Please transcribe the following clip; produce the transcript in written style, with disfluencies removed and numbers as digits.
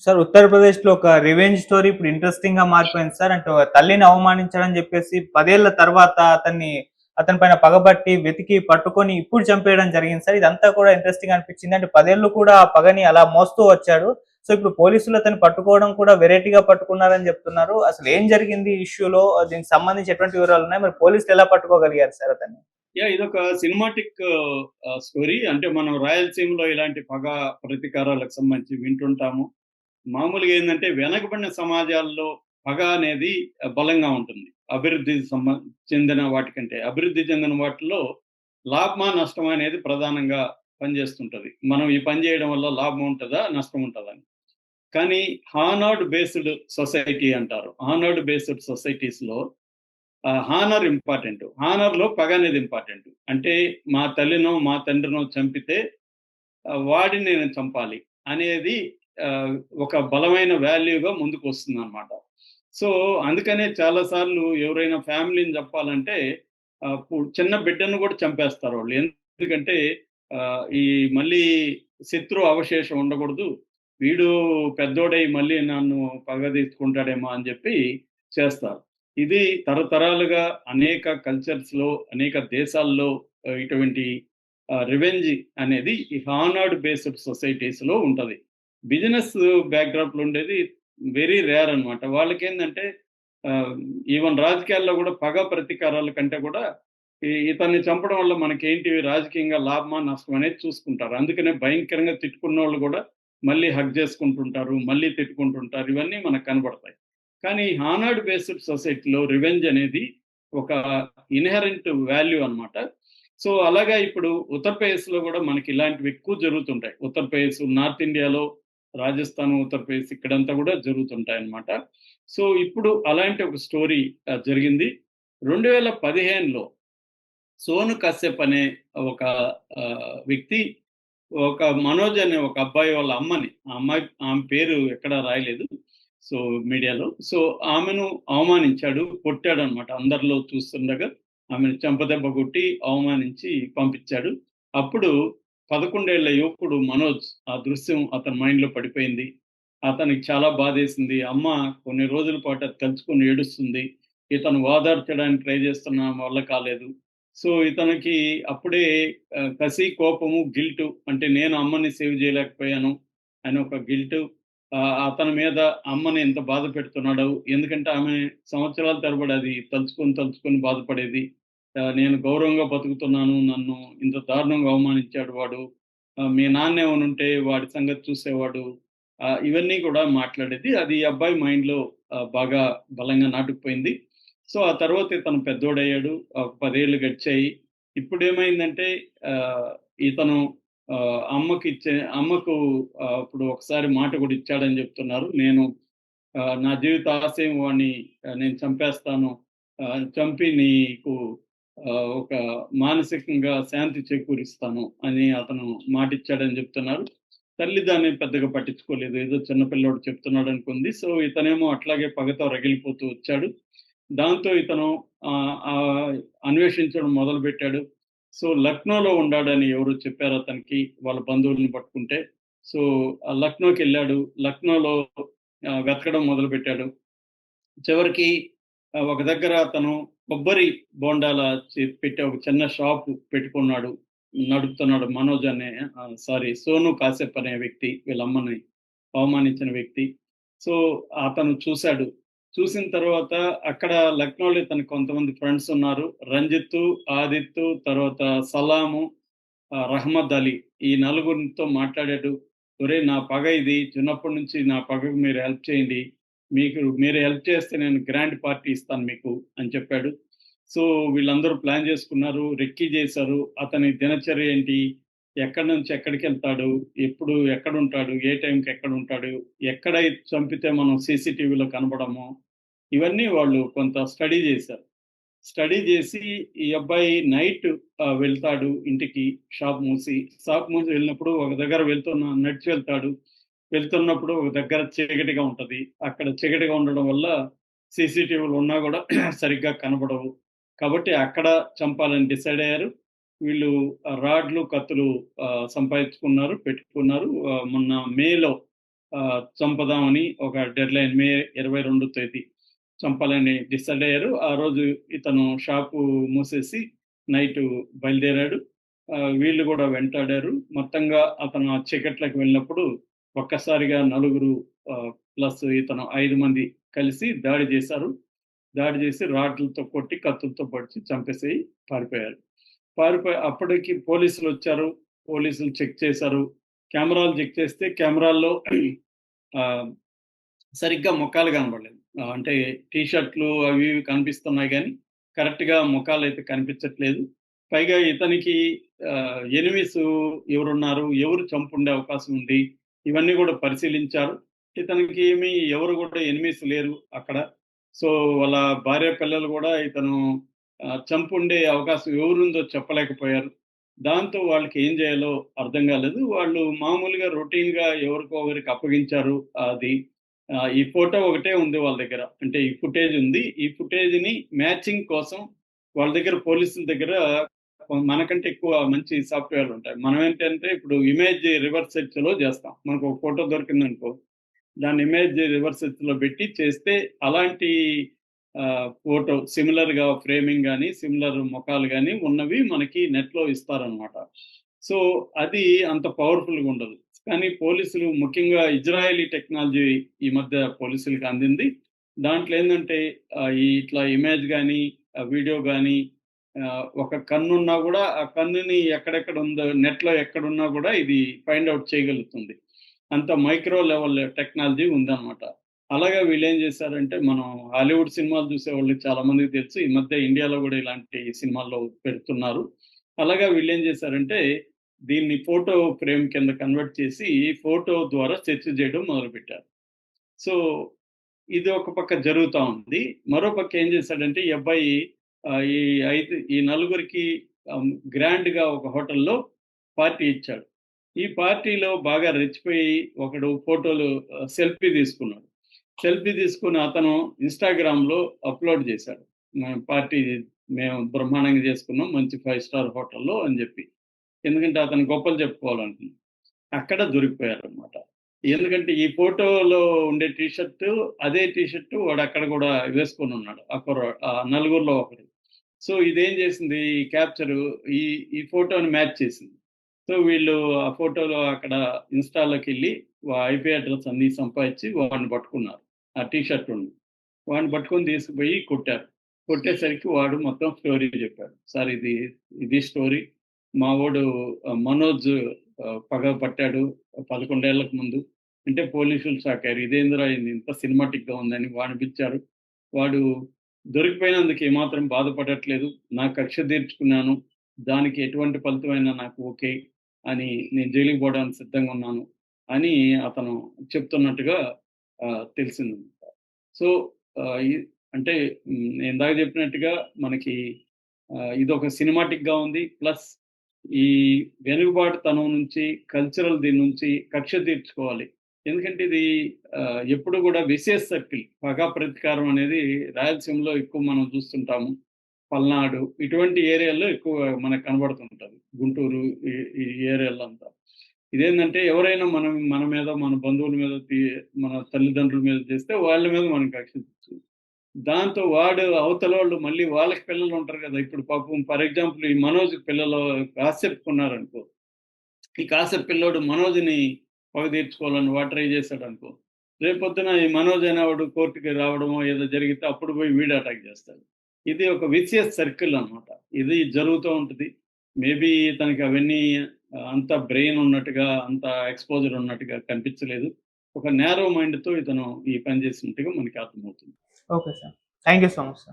Sir ఉత్తరప్రదేశ్‌లో ఒక revenge story ఇప్పుడు ఇంట్రెస్టింగ్‌గా మారిపోయింది సార్. అంటే ఒక తల్లిని అవమానించాడని జెప్పేసి 10 ఏళ్ల తర్వాత అతని పైన పగబట్టి, వెతికి, పట్టుకొని ఇప్పుడు చంపేయడం జరిగింది సార్. ఇదంతా కూడా ఇంట్రెస్టింగ్‌గా అనిపించింది. అంటే 10 ఏళ్ళు కూడా ఆ పగని అలా మోస్తూ వచ్చాడు. సో, ఇప్పుడు పోలీసులు అతన్ని పట్టుకోవడం కూడా వెరైటీగా పట్టుకున్నారని జెప్తున్నారు. అసలేం జరిగింది ఈ ఇష్యూలో? దీనికి సంబంధించి ఎటువంటి వివరాలున్నాయి? మరి పోలీసులు ఎలా పట్టుకోగలిగారు సార్ అతన్ని? ఇదొక సినిమాటిక్ స్టోరీ. అంటే మనం రాయలసీమలో ఇలాంటి పగ, ప్రతీకారాలకు సంబంధించి వింటుంటాము. మామూలుగా ఏందంటే వెనకబడిన సమాజాల్లో పగ అనేది బలంగా ఉంటుంది. అభివృద్ధి చెందిన వాటికంటే. అభివృద్ధి చెందిన వాటిలో లాభమా, నష్టమా అనేది ప్రధానంగా పనిచేస్తుంటది. మనం ఈ పని చేయడం వల్ల లాభం ఉంటదా? నష్టం ఉంటదా అని. కానీ హానర్డ్ బేస్డ్ సొసైటీ అంటారు. హానర్డ్ బేస్డ్ సొసైటీస్‌లో హానర్ ఇంపార్టెంట్. హానర్‌లో పగ అనేది ఇంపార్టెంట్. అంటే మా తల్లినో, మా తండ్రినో చంపితే వాడిని నేను చంపాలి అనేది ఒక బలమైన వాల్యూగా ముందుకొస్తుందనమాట. సో, అందుకనే చాలా సార్లు ఎవరైనా ఫ్యామిలీని చంపాలంటే చిన్న బిడ్డను కూడా చంపేస్తారు వాళ్ళు. ఎందుకంటే ఈ మళ్ళీ శత్రు అవశేషం ఉండకూడదు. వీడు పెద్దోడై మళ్ళీ నన్ను పగ తీర్చుకుంటాడేమో అని చెప్పి చేస్తారు. ఇది తరతరాలుగా అనేక కల్చర్స్‌లో, అనేక దేశాల్లో ఇటువంటి రివెంజ్ అనేది ఈ హానర్డ్ బేస్డ్ సొసైటీస్‌లో ఉంటది. బిజినెస్ బ్యాక్‌డ్రాప్‌లో ఉండేది వెరీ రేర్ అనమాట. వాళ్ళకేందంటే ఆహ్, ఈవెన్ రాజకీయాల్లో గూడా పగ ప్రతీకారాల కంటే కూడా ఇతన్ని చంపడం వల్ల మనకేంటి రాజకీయంగా లాభమా, నష్టమా అనేది చూసుకుంటారు. అందుకనే భయంకరంగా తిట్టుకున్నోళ్ళు గూడా మళ్ళీ హగ్ జేసుకుంటుంటారు. మళ్ళీ తిట్టుకుంటుంటారు. ఇవన్నీ మనకు కనబడతాయి. కానీ హానర్డ్ బేస్డ్ సొసైటీలో రివెంజ్ అనేది ఒక ఇన్‌హెరెంట్ వాల్యూ అనమాట. సో, అలాగా ఇప్పుడు ఉత్తరప్రదేశ్‌లో గూడా మనకి ఇలాంటివి ఎక్కువ జరుగుతుంటాయి. ఉత్తరప్రదేశ్, నార్త్ ఇండియాలో రాజస్థాన్, ఉత్తరప్రదేశ్ ఇక్కడంతా గూడా జరుగుతుంటాయన్నమాట. సో, ఇప్పుడు అలాంటి ఒక స్టోరీ జరిగింది. 2015లో సోను కశ్యప్ అనే ఒక వ్యక్తి ఒక మనోజ్ అనే ఒక అబ్బాయి వాళ్ళ అమ్మని, ఆమె పేరు ఎక్కడ రాయలేదు. సో, మీడియాలో. సో, ఆమెను అవమానించాడు, కొట్టాడనమాట. అందరిలో చూస్తుండగా ఆమెను చెంపదెబ్బ కొట్టి, అవమానించి పంపించాడు. అప్పుడు 11 ఏళ్ల యువకుడు మనోజ్ ఆ దృశ్యం అతని మైండ్‌లో పడిపోయింది. అతనికి చాలా బాధేసింది. అమ్మ కొన్ని రోజుల పాటు అది తలుచుకొని ఏడుస్తుంది. ఇతను ఓదార్చడానికి ట్రై చేస్తున్నా వల్ల కాలేదు. సో, ఇతనికి అప్పుడే కసి, కోపము, గిల్టు అంటే నేను అమ్మని సేవ్ చేయలేకపోయాను అని ఒక గిల్టు. అతని మీద అమ్మని ఎంత బాధ పెడుతున్నాడో, ఎందుకంటే ఆమె సంవత్సరాల తరబడి అది తలుచుకొని బాధపడేది. నేను గౌరవంగా బతుకుతున్నాను. నన్ను ఇంత దారుణంగా అవమానించాడు వాడు. మీ నాన్నేమనుంటే వాడి సంగతి చూసేవాడు. ఇవన్నీ కూడా మాట్లాడేది. అది ఈ అబ్బాయి మైండ్‌లో బాగా బలంగా నాటుకుపోయింది. సో, ఆ తర్వాత ఇతను పెద్దోడయ్యాడు. ఒక 10 ఏళ్ళు గడిచాయి. ఇప్పుడేమైందంటే ఆహ్, ఇతను అమ్మకు ఇప్పుడు ఒకసారి మాట కూడా ఇచ్చాడని చెప్తున్నారు. నేను నా జీవిత ఆశయం వాడిని నేను చంపేస్తాను. చంపి నీకు ఒక మానసికంగా శాంతి చేకూరిస్తాను అని అతను మాటిచ్చాడని చెప్తున్నారు. తల్లి దాన్ని పెద్దగా పట్టించుకోలేదు. ఏదో చిన్న పిల్లోడు చెప్తున్నాడనుకుంది. సో, ఇతనేమో అట్లాగే పగతో రగిలిపోతూ వచ్చాడు. దాంతో ఇతను అన్వేషించడం మొదలుపెట్టాడు. సో, లక్నోలో ఉండాడని ఎవరో చెప్పారు అతనికి. వాళ్ళ బంధువుల్ని పట్టుకుంటే. సో, లక్నోకెళ్ళాడు. లక్నోలో వెతకడం మొదలుపెట్టాడు. చివరికి ఒక దగ్గర అతను కొబ్బరి బోండాల పెట్టే ఒక చిన్న షాపు పెట్టుకున్నాడు. నడుపుతున్నాడు మనోజ్ అనే సోను కాశ్యప్ అనే వ్యక్తి వీళ్ళమ్మని అవమానించిన వ్యక్తి. సో, అతను చూసాడు. చూసిన తర్వాత అక్కడ లక్నోలో ఇతనికి కొంతమంది ఫ్రెండ్స్ ఉన్నారు. రంజిత్తు, ఆదిత్తు, తర్వాత సలాము, రహమద్ అలీ ఈ నలుగురితో మాట్లాడాడు. "ఒరేయ్! నా పగ ఇది. చిన్నప్పటి నుంచి నా పగకు మీరు హెల్ప్ చేయండి. మీరు హెల్ప్ చేస్తే నేను గ్రాండ్ పార్టీ ఇస్తాను మీకు" అని చెప్పాడు. సో, వీళ్ళందరూ ప్లాన్ చేసుకున్నారు. రెక్కీ చేశారు. అతని దినచర్య ఏంటి? ఎక్కడి నుంచి ఎక్కడికెళ్తాడు? ఎప్పుడు ఎక్కడుంటాడు? ఏ టైంకి ఎక్కడుంటాడు? ఎక్కడ చంపితే మనం సీసీటీవీలో కనపడము? ఇవన్నీ వాళ్ళు కొంత స్టడీ చేశారు. స్టడీ చేసి ఈ అబ్బాయి నైట్ వెళ్తాడు ఇంటికి షాప్ మూసి వెళ్ళినప్పుడు ఒక దగ్గర నడిచి వెళ్తాడు. వెళ్తున్నప్పుడు ఒక దగ్గర చీకటిగా ఉంటది. అక్కడ చీకటిగా ఉండడం వల్ల సీసీటీవీలు ఉన్నా గూడా సరిగ్గా కనపడవు. కాబట్టి అక్కడ చంపాలని డిసైడ్ అయ్యారు. వీళ్ళు రాడ్లు, కత్తులు సంపాదించుకున్నారు, పెట్టుకున్నారు. మొన్న మేలో చంపుదామని ఒక డెడ్‌లైన్ మే 22 తేదీ చంపాలని డిసైడ్ అయ్యారు. ఆ రోజు ఇతను షాపు మూసేసి నైటు బయలుదేరాడు. వీళ్ళు గూడా వెంటాడారు. మొత్తంగా అతను ఆ చీకట్లోకి వెళ్ళినప్పుడు ఒక్కసారిగా నలుగురు ప్లస్ ఇతను 5 మంది కలిసి దాడి చేశారు. దాడి చేసి రాడ్లతో కొట్టి, కత్తులతో పొడిచి చంపేసి పారిపోయారు. అప్పటికి పోలీసులొచ్చారు. పోలీసులు చెక్ చేశారు. కెమెరాలు చెక్ చేస్తే కెమెరాల్లో ఆహ్, సరిగ్గా మొఖాలు కనపడలేదు. అంటే టీ షర్ట్‌లు అవి ఇవి కనిపిస్తున్నాయి గానీ, కరెక్ట్‌గా మొఖాలైతే కనిపించట్లేదు. పైగా ఇతనికి ఎనిమీస్ ఎవరున్నారు? ఎవరు చంపుండే అవకాశం ఉంది? ఇవన్నీ గూడా పరిశీలించారు. ఇతనికి ఎవరు గూడా ఎనిమీస్ లేరు అక్కడ. సో, వాళ్ళ భార్య, పిల్లలు గూడా ఇతను చంపుండే అవకాశం ఎవరుందో చెప్పలేకపోయారు. దాంతో వాళ్ళకి ఏం జేయాలో అర్థం గాలేదు. వాళ్ళు మామూలుగా రొటీన్‌గా ఎవరికో ఒకరికి అప్పగించారు అది. ఈ ఫోటో ఒకటే ఉంది వాళ్ళ దగ్గర. అంటే ఈ ఫుటేజ్ ఉంది. ఈ ఫుటేజ్‌ని మ్యాచింగ్ కోసం వాళ్ళ దగ్గర పోలీసుల దగ్గర మనకంటే ఎక్కువ మంచి సాఫ్ట్‌వేర్‌లుంటాయి. మనం ఏంటంటే ఇప్పుడు ఇమేజ్ రివర్స్ సెర్చ్‌లో జేస్తాం. మనకు ఒక ఫోటో దొరికిందనుకో, దాన్ని ఇమేజ్ రివర్స్ సెర్చ్‌లో పెట్టి చేస్తే అలాంటి ఫోటో సిమిలర్‌గా ఫ్రేమింగ్ గాని, సిమిలర్ మొఖాలు గాని ఉన్నవి మనకి నెట్‌లో ఇస్తారనమాట. సో, అది అంత పవర్‌ఫుల్‌గా ఉండదు. కానీ పోలీసులు ముఖ్యంగా ఇజ్రాయెలీ టెక్నాలజీ ఈ మధ్య పోలీసులకి అందింది. దాంట్లో ఏందంటే ఇట్లా ఇమేజ్ గాని, వీడియో గాని ఒక కన్నున్నా గూడా ఆ కన్నుని ఎక్కడెక్కడ ఉందో నెట్‌లో ఎక్కడున్నా గూడా ఇది ఫైండ్ ఔట్ చేయగలుగుతుంది. అంత మైక్రో లెవెల్ టెక్నాలజీ ఉందనమాట. అలాగా వీళ్ళేం జేశారంటే, మనం హాలీవుడ్ సినిమాలు చూసేవాళ్ళకి చాలా మందికి తెలుసు. ఈ మధ్య ఇండియాలో గూడా ఇలాంటి సినిమాల్లో పెడుతున్నారు. అలాగా వీళ్ళేం జేశారంటే, దీన్ని ఫోటో ఫ్రేమ్ కింద కన్వర్ట్ చేసి, ఫోటో ద్వారా సెర్చ్ జేయడం మొదలుపెట్టారు. సో, ఇది ఒక పక్క జరుగుతా ఉంది. మరో పక్క ఏం జేశాడంటే, ఈ అబ్బాయి ఈ నలుగురికి గ్రాండ్‌గా ఒక హోటల్‌లో పార్టీ ఇచ్చాడు. ఈ పార్టీలో బాగా రెచ్చిపోయి ఒకడు ఫోటోలు సెల్ఫీ తీసుకున్నాడు. సెల్ఫీ తీసుకొని అతను ఇన్‌స్టాగ్రామ్‌లో అప్‌లోడ్ చేశాడు. పార్టీ మేము బ్రహ్మాండంగా చేసుకున్నాం. మంచి 5 స్టార్ హోటల్‌లో అని జెప్పి. ఎందుకంటే అతను గొప్పలు చెప్పుకోవాలనుకున్నాడు. అక్కడ దొరికిపోయారనమాట. ఎందుకంటే ఈ ఫోటోలో ఉండే టీ షర్టు అదే టీ షర్టు వాడక్కడ గూడా వేసుకొనున్నాడు. ఆ నలుగురిలో ఒకడు. సో, ఇదేం చేసింది ఈ క్యాప్చరు ఈ ఈ ఫోటోని మ్యాచ్ చేసింది. సో, వీళ్ళు ఆ ఫోటోలో అక్కడ ఇన్‌స్టా‌లోకెళ్ళి ఐపీ అడ్రెస్ అన్నీ సంపాదించి వాడిని పట్టుకున్నారు. ఆ టీ షర్టోడిని. వాడిని పట్టుకొని తీసుకుపోయి కొట్టారు. కొట్టేసరికి వాడు మొత్తం స్టోరీ చెప్పాడు. సార్ ఇది స్టోరీ. మా వోడు మనోజ్ పగ పట్టాడు 11 ఏళ్లకు ముందు. అంటే పోలీసులు షాకయ్యారు. ఇదేందిరా ఇది ఇంత సినిమాటిక్‌గా ఉందని వాడిని పిలిచారు. వాడు దొరికిపోయినందుకు ఏమాత్రం బాధపడట్లేదు. నా కక్ష తీర్చుకున్నాను. దానికి ఎటువంటి ఫలితమైనా నాకు ఓకే. అని నేను జైలుకి పోవడానికి సిద్ధంగా ఉన్నాను. అని అతను చెప్తున్నట్టుగా తెలిసిందనమాట. సో, ఆహ్, ఇ అంటే నేను ఇందాక చెప్పినట్టుగా మనకి ఇదొక సినిమాటిక్‌గా ఉంది. ప్లస్ ఈ వెనుకబాటుతనం నుంచి, కల్చరల్ దీని నుంచి కక్ష తీర్చుకోవాలి. ఎందుకంటే ఇది ఎప్పుడు గూడా విషియస్ సర్కిల్ పగ ప్రతీకారం అనేది రాయలసీమలో ఎక్కువ మనం చూస్తుంటాము. పల్నాడు ఇటువంటి ఏరియాల్లో ఎక్కువ మనకు కనబడుతుంటది. గుంటూరు ఈ ఈ ఏరియాలో అంతా. ఇదేందంటే ఎవరైనా మన మీద, మన బంధువుల మీద, మన తల్లిదండ్రుల మీద చేస్తే వాళ్ళ మీద మనం కక్ష దాంతో వాడు అవతలోళ్ళు మళ్ళీ వాళ్ళకి పిల్లలుంటారు గదా! ఇప్పుడు పాపం ఫర్ ఎగ్జాంపుల్ ఈ మనోజ్‌కి పిల్లలు కాసేపు ఉన్నారనుకో. ఈ కాసేపు పిల్లోడు మనోజ్‌ని పగ తీర్చుకోవాలని వాడు ట్రై చేశాడనుకో. రేపొద్దున ఈ మనోజ్ అనేవాడు కోర్ట్‌కి రావడమో ఏదో జరిగితే అప్పుడు పోయి వీడు అటాక్ చేస్తాడు. ఇది ఒక విషియస్ సర్కిల్ అన్నమాట. ఇది జరుగుతూ ఉంటది. మేబీ తనకి అవన్నీ అంత బ్రెయిన్ ఉన్నట్టుగా, అంత ఎక్స్‌పోజర్ ఉన్నట్టుగా కనిపించలేదు. ఒక నేరో మైండ్‌తో ఇతను ఈ పని చేసినట్టుగా మనకి అర్థమవుతుంది. Okay sir. Thank you so much sir.